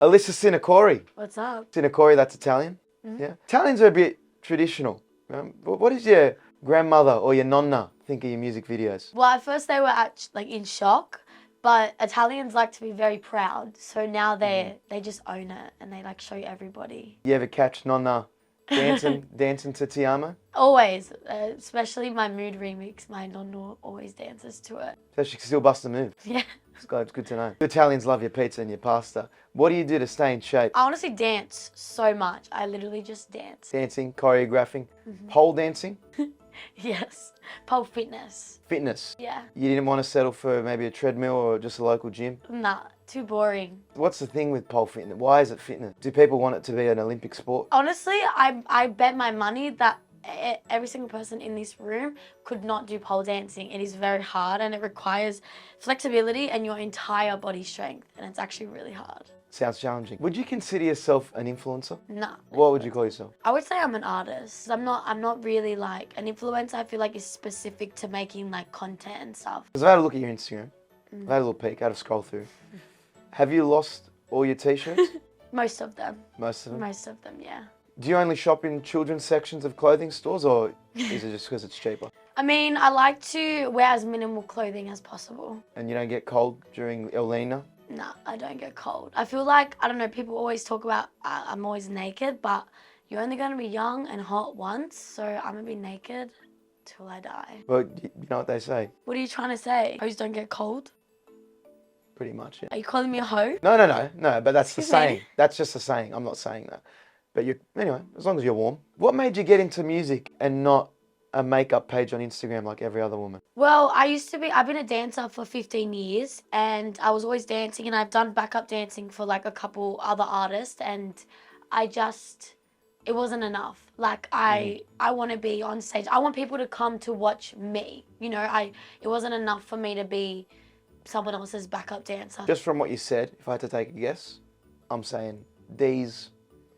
Alyssa Sinacori. What's up? Sinacori, that's Italian. Yeah. Italians are a bit traditional. What does your grandmother or your nonna think of your music videos? Well, at first they were in shock, but Italians like to be very proud. So now they just own it and they like show everybody. You ever catch nonna dancing to Ti Amo? Always, especially my mood remix. My nonno always dances to it. So she can still bust a move. Yeah. It's good to know. The Italians love your pizza and your pasta. What do you do to stay in shape? I honestly dance so much. I literally just dance. Dancing, choreographing, pole dancing, Yes. Pole fitness. fitness. Yeah. You didn't want to settle for maybe a treadmill or just a local gym? Nah, too boring. What's the thing with pole fitness? Why is it fitness? Do people want it to be an Olympic sport? Honestly, I bet my money that every single person in this room could not do pole dancing. It is very hard and it requires flexibility and your entire body strength, and it's actually really hard. Sounds challenging. Would you consider yourself an influencer? Nah. What would you call yourself? I would say I'm an artist. I'm not really like an influencer. I feel like is specific to making like content and stuff. Because I've had a look at your Instagram. I've had a little peek. I had a scroll through. Have you lost all your t-shirts? Most of them. Most of them? Most of them, yeah. Do you only shop in children's sections of clothing stores, or is it just because it's cheaper? I mean, I like to wear as minimal clothing as possible. And you don't get cold during El Nino? No, I don't get cold. I feel like, I don't know, people always talk about I'm always naked, but you're only going to be young and hot once, so I'm going to be naked till I die. Well, you know what they say? What are you trying to say? Hoes don't get cold? Pretty much, yeah. Are you calling me a hoe? No, but that's the Excuse saying. me? That's just a saying. I'm not saying that. But anyway, as long as you're warm. What made you get into music and not a makeup page on Instagram like every other woman? Well, I've been a dancer for 15 years and I was always dancing, and I've done backup dancing for like a couple other artists, and it wasn't enough. Like I want to be on stage. I want people to come to watch me. You know, it wasn't enough for me to be someone else's backup dancer. Just from what you said, if I had to take a guess, I'm saying D's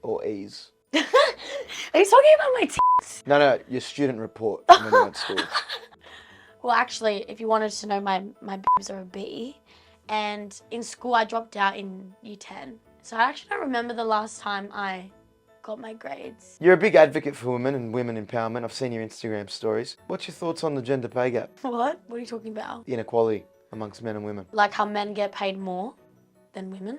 or E's. Are you talking about my tits? No, your student report from when you went to school. Well, actually, if you wanted to know, my boobs are a B. And in school, I dropped out in year 10. So I actually don't remember the last time I got my grades. You're a big advocate for women and women empowerment. I've seen your Instagram stories. What's your thoughts on the gender pay gap? What? What are you talking about? The inequality amongst men and women? Like how men get paid more than women?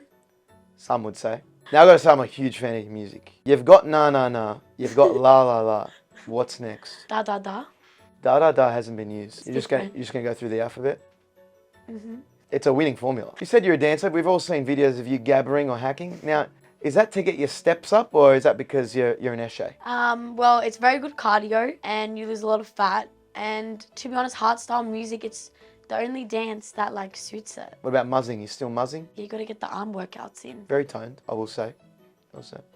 Some would say. Now I've got to say I'm a huge fan of your music. You've got Na Na Na. You've got La La La. What's next? Da Da Da. Da Da Da hasn't been used. You're just different. gonna go through the alphabet? It's a winning formula. You said you're a dancer. We've all seen videos of you gabbering or hacking. Now, is that to get your steps up, or is that because you're an esche? Well, it's very good cardio and you lose a lot of fat. And to be honest, hardstyle music, it's the only dance that like suits it. What about muzzing? You still muzzing? You got to get the arm workouts in. Very toned, I will say.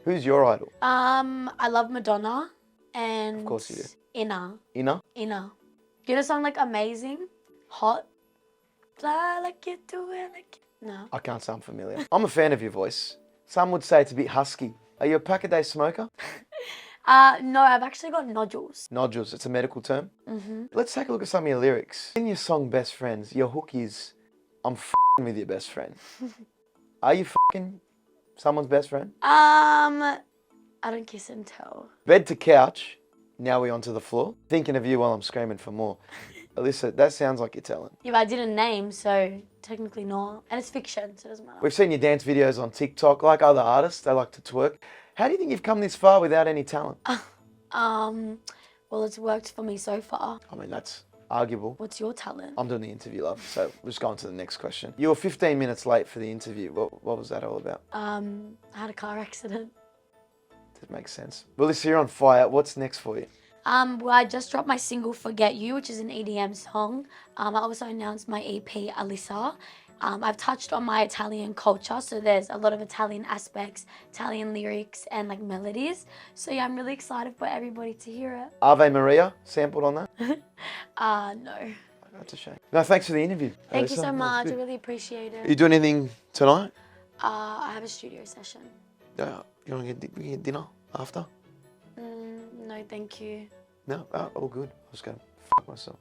Who's your idol? I love Madonna and Of course you do. Inna. Inna? Inna. You know a song like Amazing? Hot? Fly like you do it like you... No. I can't sound familiar. I'm a fan of your voice. Some would say it's a bit husky. Are you a pack-a-day smoker? No, I've actually got nodules. Nodules, it's a medical term. Let's take a look at some of your lyrics. In your song Best Friends, your hook is, I'm f***ing with your best friend. Are you f***ing someone's best friend? I don't kiss and tell. Bed to couch, now we onto the floor. Thinking of you while I'm screaming for more. Alyssa, that sounds like you're telling. Yeah, but I didn't name, so technically not. And it's fiction, so it doesn't matter. We've seen your dance videos on TikTok. Like other artists, they like to twerk. How do you think you've come this far without any talent? Well, it's worked for me so far. I mean, that's arguable. What's your talent? I'm doing the interview, love, so we'll just go on to the next question. You were 15 minutes late for the interview. What was that all about? I had a car accident. That makes sense. Well, Alyssa, you're on fire. What's next for you? Well, I just dropped my single Forget You, which is an EDM song. I also announced my EP, ALYSSA. I've touched on my Italian culture, so there's a lot of Italian aspects, Italian lyrics and like melodies. So yeah, I'm really excited for everybody to hear it. Ave Maria sampled on that? No. That's a shame. No, thanks for the interview. Thank you Alyssa. so That was much, I good. really appreciate You it. doing anything tonight? I have a studio session. You want to get dinner after? No, thank you. No? Oh, all good. I was going to fuck myself.